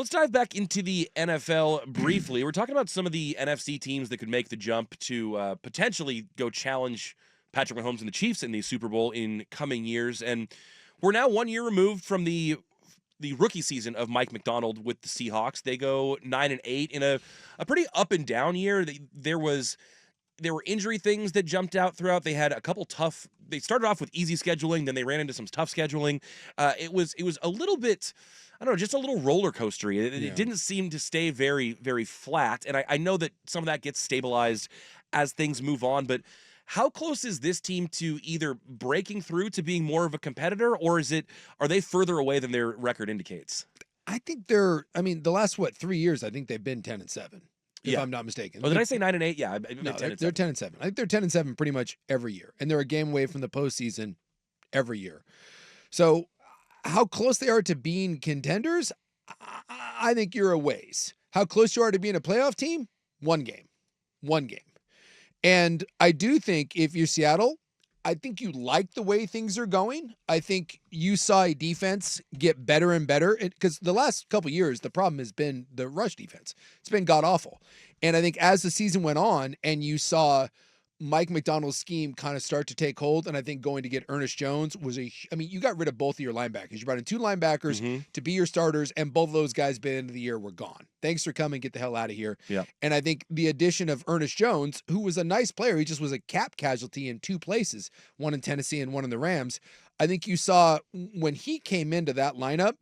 let's dive back into the NFL briefly. We're talking about some of the NFC teams that could make the jump to potentially go challenge Patrick Mahomes and the Chiefs in the Super Bowl in coming years. And we're now 1 year removed from the rookie season of Mike Macdonald with the Seahawks. They go 9-8 in a pretty up and down year. There were injury things that jumped out throughout. They had a couple tough. They started off with easy scheduling, then they ran into some tough scheduling. It was a little bit, I don't know, just a little roller coastery. It didn't seem to stay very, very flat. And I know that some of that gets stabilized as things move on. But how close is this team to either breaking through to being more of a competitor, or are they further away than their record indicates? I think the last 3 years, I think they've been 10-7. If I'm not mistaken. Oh, did I say 9-8? Yeah, no, they're 10-7. I think they're 10-7 pretty much every year, and they're a game away from the postseason every year. So, how close they are to being contenders, I think you're a ways. How close you are to being a playoff team? One game. And I do think if you're Seattle, I think you like the way things are going. I think you saw a defense get better and better because the last couple of years, the problem has been the rush defense. It's been god-awful. And I think as the season went on and you saw Mike Macdonald's scheme kind of start to take hold, and I think going to get Ernest Jones you got rid of both of your linebackers. You brought in two linebackers to be your starters, and both of those guys by the end of the year were gone. Thanks for coming. Get the hell out of here. Yeah. And I think the addition of Ernest Jones, who was a nice player, he just was a cap casualty in two places, one in Tennessee and one in the Rams. I think you saw when he came into that lineup,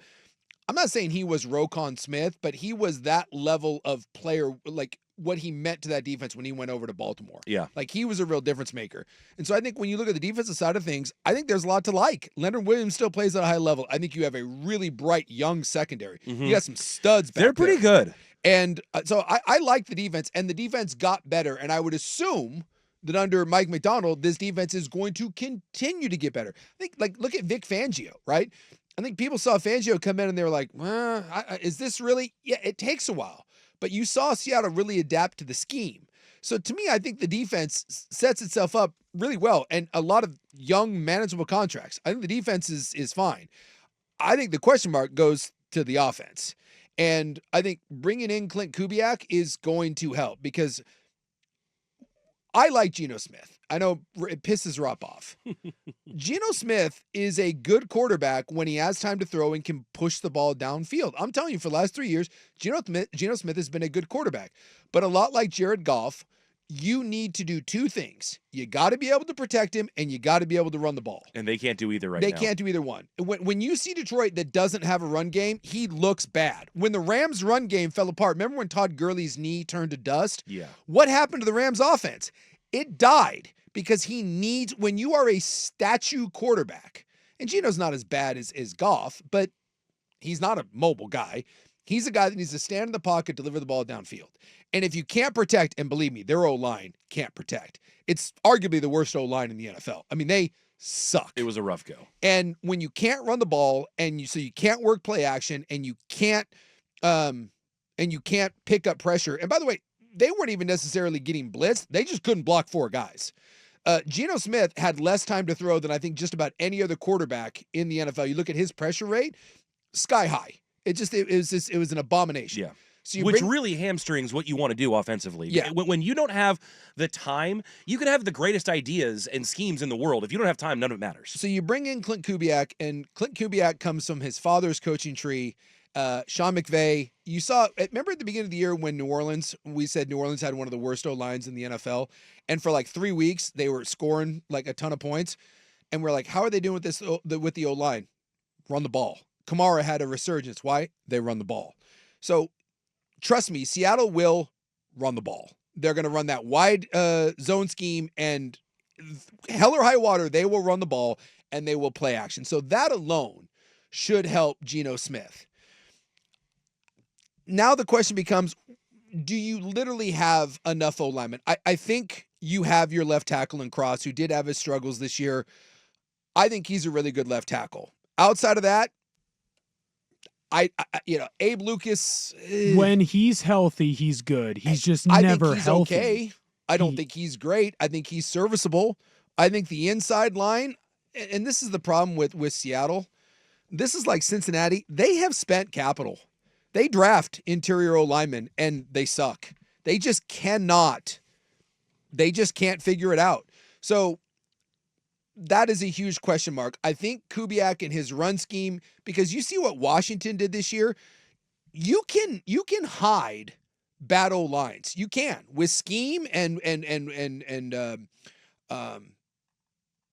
I'm not saying he was Roquan Smith, but he was that level of player, like what he meant to that defense when he went over to Baltimore. Yeah. Like he was a real difference maker. And so I think when you look at the defensive side of things, I think there's a lot to like. Leonard Williams still plays at a high level. I think you have a really bright young secondary. You got some studs back They're pretty there. good. And so I like the defense, and the defense got better. And I would assume that under Mike Macdonald, this defense is going to continue to get better. I think, look at Vic Fangio, right? I think people saw Fangio come in and they were like, is this really? Yeah, it takes a while. But you saw Seattle really adapt to the scheme. So to me, I think the defense sets itself up really well, and a lot of young, manageable contracts. I think the defense is fine. I think the question mark goes to the offense. And I think bringing in Clint Kubiak is going to help because I like Geno Smith. I know it pisses Rob off. Geno Smith is a good quarterback when he has time to throw and can push the ball downfield. I'm telling you, for the last 3 years, Geno Smith has been a good quarterback. But a lot like Jared Goff, you need to do two things. You got to be able to protect him, and you got to be able to run the ball. And they can't do either now. They can't do either one. When you see Detroit that doesn't have a run game, he looks bad. When the Rams' run game fell apart, remember when Todd Gurley's knee turned to dust? Yeah. What happened to the Rams' offense? It died because when you are a statue quarterback, and Geno's not as bad as Goff, but he's not a mobile guy. He's a guy that needs to stand in the pocket, deliver the ball downfield. And if you can't protect, and believe me, their O-line can't protect. It's arguably the worst O-line in the NFL. I mean, they suck. It was a rough go. And when you can't run the ball, so you can't work play action, and you can't pick up pressure. And by the way, they weren't even necessarily getting blitzed. They just couldn't block four guys. Geno Smith had less time to throw than I think just about any other quarterback in the NFL. You look at his pressure rate, sky high. It was an abomination. Yeah. So Which really hamstrings what you want to do offensively. Yeah. When you don't have the time, you can have the greatest ideas and schemes in the world. If you don't have time, none of it matters. So you bring in Clint Kubiak, and Clint Kubiak comes from his father's coaching tree. Sean McVay, remember at the beginning of the year when we said New Orleans had one of the worst O-lines in the NFL, and for like 3 weeks they were scoring like a ton of points, and we're like, how are they doing with the O-line? Run the ball. Kamara had a resurgence. Why? They run the ball. So trust me, Seattle will run the ball. They're going to run that wide zone scheme, and hell or high water, they will run the ball and they will play action. So that alone should help Geno Smith. Now the question becomes, do you literally have enough O-linemen? I think you have your left tackle in Cross, who did have his struggles this year. I think he's a really good left tackle. Outside of that, Abe Lucas. When he's healthy, he's good. He's just never I think he's healthy. Okay. I don't think he's great. I think he's serviceable. I think the inside line, and this is the problem with Seattle. This is like Cincinnati. They have spent capital. They draft interior O linemen and they suck. They just cannot. They just can't figure it out. So that is a huge question mark. I think Kubiak and his run scheme, because you see what Washington did this year, you can hide bad O lines. You can with scheme and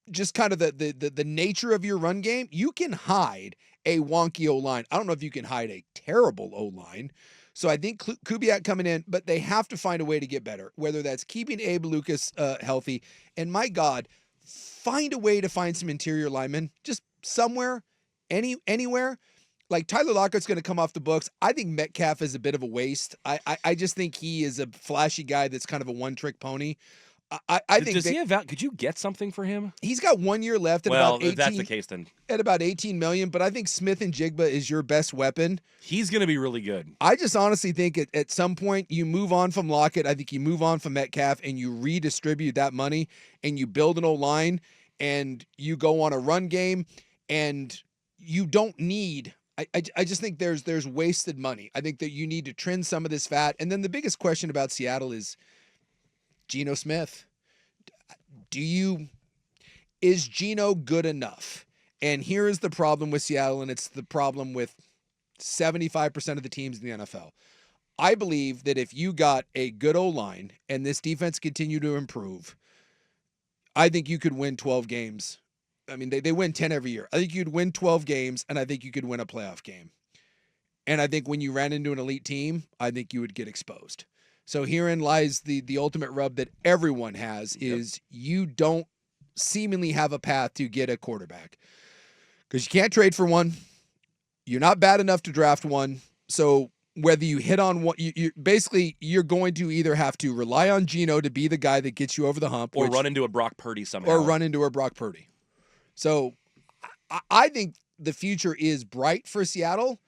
just kind of the nature of your run game. You can hide a wonky O line. I don't know if you can hide a terrible O line. So I think Kubiak coming in, but they have to find a way to get better, whether that's keeping Abe Lucas healthy. And my God, find a way to find some interior linemen just somewhere, anywhere. Like Tyler Lockett's going to come off the books. I think Metcalf is a bit of a waste. I just think he is a flashy guy that's kind of a one-trick pony. I think does he have could you get something for him? He's got 1 year left at well, about 18. If that's the case, then at about 18 million. But I think Smith and Jigba is your best weapon. He's going to be really good. I just honestly think at some point you move on from Lockett. I think you move on from Metcalf and you redistribute that money and you build an O-line and you go on a run game and you don't need. I just think there's wasted money. I think that you need to trim some of this fat. And then the biggest question about Seattle is Geno Smith. Is Geno good enough? And here is the problem with Seattle, and it's the problem with 75% of the teams in the NFL. I believe that if you got a good O-line and this defense continued to improve, I think you could win 12 games. I mean, they win 10 every year. I think you'd win 12 games, and I think you could win a playoff game. And I think when you ran into an elite team, I think you would get exposed. So herein lies the ultimate rub that everyone has is you don't seemingly have a path to get a quarterback because you can't trade for one. You're not bad enough to draft one. So whether you hit on one, you're going to either have to rely on Geno to be the guy that gets you over the hump, or run into a Brock Purdy somehow, or run into a Brock Purdy. So I think the future is bright for Seattle.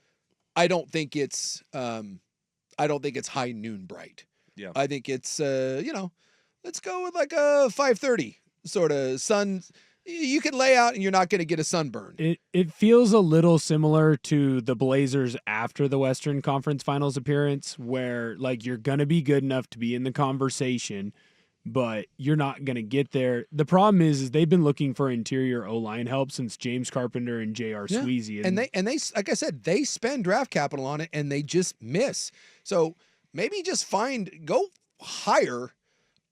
I don't think it's high noon bright. Yeah. I think it's let's go with like a 5:30 sort of sun. You can lay out and you're not going to get a sunburn. It feels a little similar to the Blazers after the Western Conference Finals appearance, where like you're going to be good enough to be in the conversation, but you're not going to get there. The problem is they've been looking for interior O-line help since James Carpenter and J.R. Sweezy. And they like I said, they spend draft capital on it and they just miss. So maybe just go hire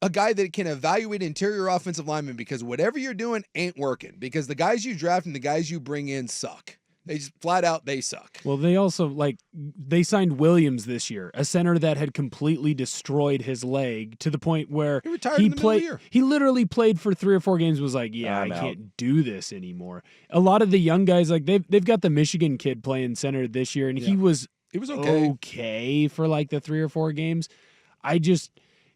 a guy that can evaluate interior offensive linemen, because whatever you're doing ain't working, because the guys you draft and the guys you bring in suck. They just flat out, they suck. Well, they also they signed Williams this year, a center that had completely destroyed his leg to the point where he retired in the middle of the year. He literally played for 3 or 4 games, was like, I can't do this anymore. A lot of the young guys, like they've got the Michigan kid playing center this year, and he was okay for like the 3 or 4 games.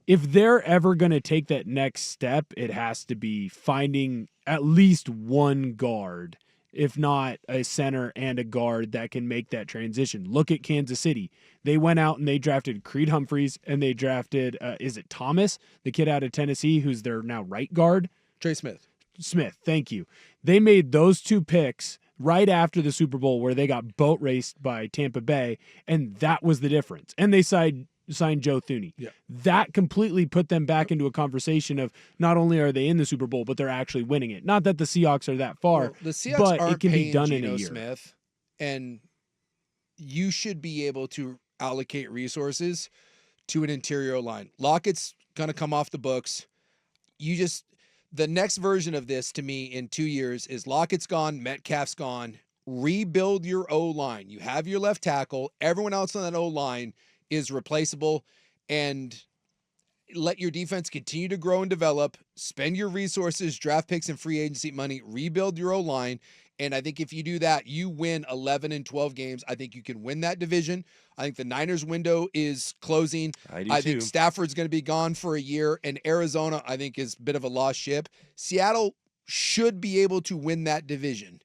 If they're ever going to take that next step, it has to be finding at least one guard, if not a center and a guard that can make that transition. Look at Kansas City. They went out and they drafted Creed Humphreys, and they drafted, is it Thomas, the kid out of Tennessee, who's their now right guard? Trey Smith. Thank you. They made those 2 picks right after the Super Bowl where they got boat raced by Tampa Bay, and that was the difference. And they signed Joe Thuney. Yeah. That completely put them back into a conversation of not only are they in the Super Bowl, but they're actually winning it. Not that the Seahawks are that far, the Seahawks but aren't it can be done Geno in a year. Smith, and you should be able to allocate resources to an interior line. Lockett's going to come off the books. The next version of this to me in 2 years is Lockett's gone, Metcalf's gone. Rebuild your O-line. You have your left tackle. Everyone else on that O-line is replaceable, and let your defense continue to grow and develop. Spend your resources, draft picks, and free agency money. Rebuild your O-line. And I think if you do that, you win 11 and 12 games. I think you can win that division. I think the Niners window is closing. I think Stafford's going to be gone for a year. And Arizona, I think, is a bit of a lost ship. Seattle should be able to win that division.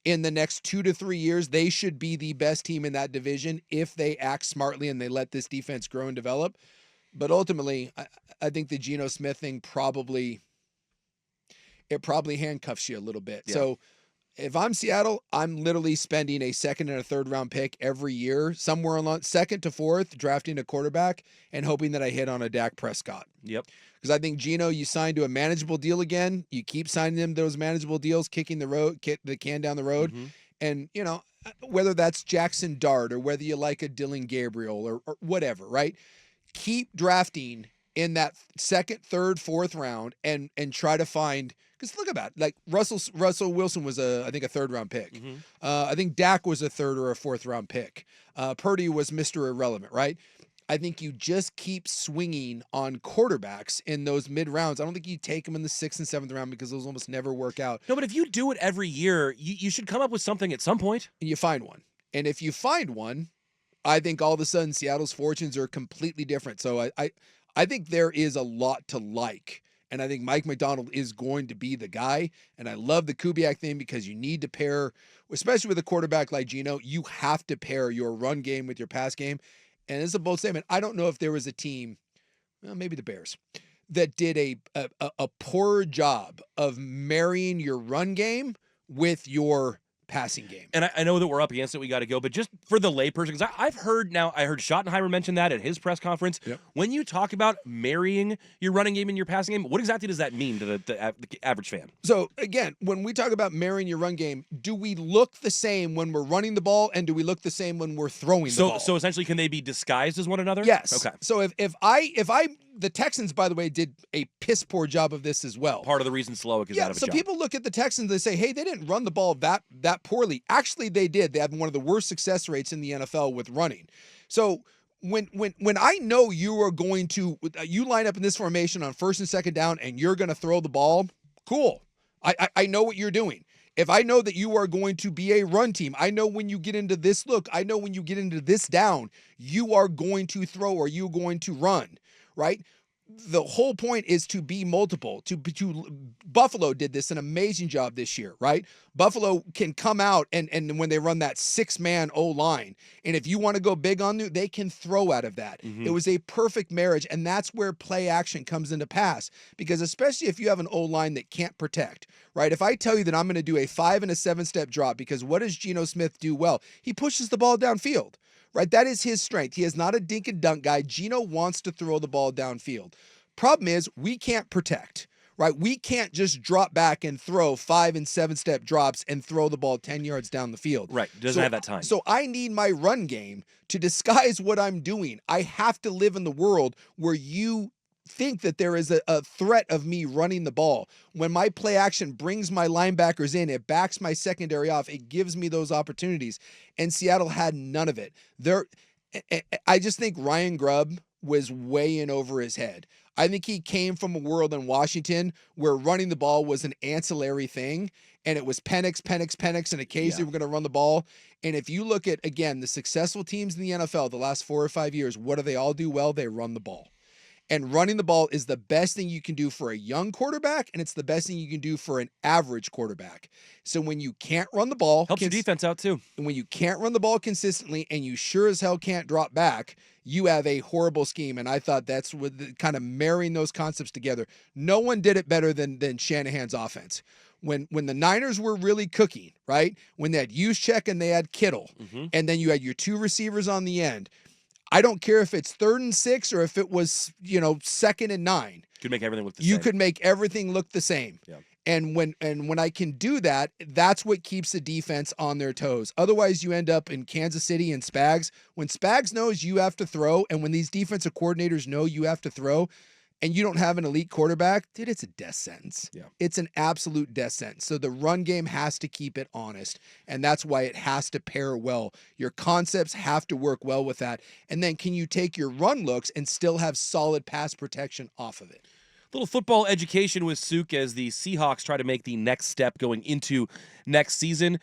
In the next 2 to 3 years, they should be the best team in that division if they act smartly and they let this defense grow and develop. But ultimately, I think the Geno Smith thing probably handcuffs you a little bit. Yeah. So if I'm Seattle, I'm literally spending a second and a third round pick every year, somewhere along second to fourth, drafting a quarterback and hoping that I hit on a Dak Prescott. Yep. Because I think Geno, you signed to a manageable deal again. You keep signing them those manageable deals, kicking the can down the road. Mm-hmm. And, whether that's Jackson Dart or whether you like a Dylan Gabriel or whatever, right? Keep drafting in that second, third, fourth round and try to find, because look about it, like Russell Wilson was I think a third round pick. Mm-hmm. I think Dak was a third or a fourth round pick. Purdy was Mr. Irrelevant, right? I think you just keep swinging on quarterbacks in those mid rounds. I don't think you take them in the 6th and 7th round because those almost never work out. No, but if you do it every year, you should come up with something at some point. And you find one. And if you find one, I think all of a sudden Seattle's fortunes are completely different. So I think there is a lot to like. And I think Mike Macdonald is going to be the guy. And I love the Kubiak thing because you need to pair, especially with a quarterback like Geno, you have to pair your run game with your pass game. And this is a bold statement. I don't know if there was a team, well, maybe the Bears, that did a poor job of marrying your run game with your passing game. And I know that we're up against it, we got to go, but just for the layperson, because I heard Schottenheimer mention that at his press conference. Yep. When you talk about marrying your running game and your passing game, what exactly does that mean to the average fan? So again, when we talk about marrying your run game, do we look the same when we're running the ball and do we look the same when we're throwing the ball? So essentially, can they be disguised as one another? Yes. Okay. So if the Texans, by the way, did a piss poor job of this as well. Part of the reason Slowick is out of a job. So people look at the Texans, they say, hey, they didn't run the ball that poorly. Actually, they did. They had one of the worst success rates in the NFL with running. So when I know you are going to, you line up in this formation on first and second down and you're going to throw the ball, cool. I know what you're doing. If I know that you are going to be a run team, I know when you get into this look, I know when you get into this down, you are going to throw or you're going to run, right? The whole point is to be multiple. Buffalo did this an amazing job this year, right? Buffalo can come out and when they run that 6-man O-line, and if you want to go big on them, they can throw out of that. Mm-hmm. It was a perfect marriage, and that's where play action comes into pass, because especially if you have an O-line that can't protect, right? If I tell you that I'm going to do a 5 and a 7-step drop, because what does Geno Smith do well? He pushes the ball downfield. Right, that is his strength. He is not a dink and dunk guy. Geno wants to throw the ball downfield. Problem is, we can't protect, right? We can't just drop back and throw 5 and 7-step drops and throw the ball 10 yards down the field. Right, doesn't have that time. So I need my run game to disguise what I'm doing. I have to live in the world where you think that there is a threat of me running the ball. When my play action brings my linebackers in, it backs my secondary off, it gives me those opportunities. And Seattle had none of it. I just think Ryan Grubb was way in over his head. I think he came from a world in Washington where running the ball was an ancillary thing, and it was Penix, and occasionally we're going to run the ball. And if you look at, again, the successful teams in the NFL the last 4 or 5 years, what do they all do well? They run the ball. And running the ball is the best thing you can do for a young quarterback, and it's the best thing you can do for an average quarterback. So when you can't run the ball... Helps your defense out, too. And when you can't run the ball consistently, and you sure as hell can't drop back, you have a horrible scheme. And I thought that's what kind of marrying those concepts together. No one did it better than Shanahan's offense. When the Niners were really cooking, right? When they had Juszczyk and they had Kittle, and then you had your 2 receivers on the end... I don't care if it's 3rd and 6 or if it was, 2nd and 9. Could make everything look the same. You could make everything look the same. Yeah. And when I can do that, that's what keeps the defense on their toes. Otherwise, you end up in Kansas City and Spags. When Spags knows you have to throw, and when these defensive coordinators know you have to throw, and you don't have an elite quarterback, dude, it's a death sentence. Yeah. It's an absolute death sentence. So the run game has to keep it honest, and that's why it has to pair well. Your concepts have to work well with that. And then can you take your run looks and still have solid pass protection off of it? Little football education with Suke as the Seahawks try to make the next step going into next season.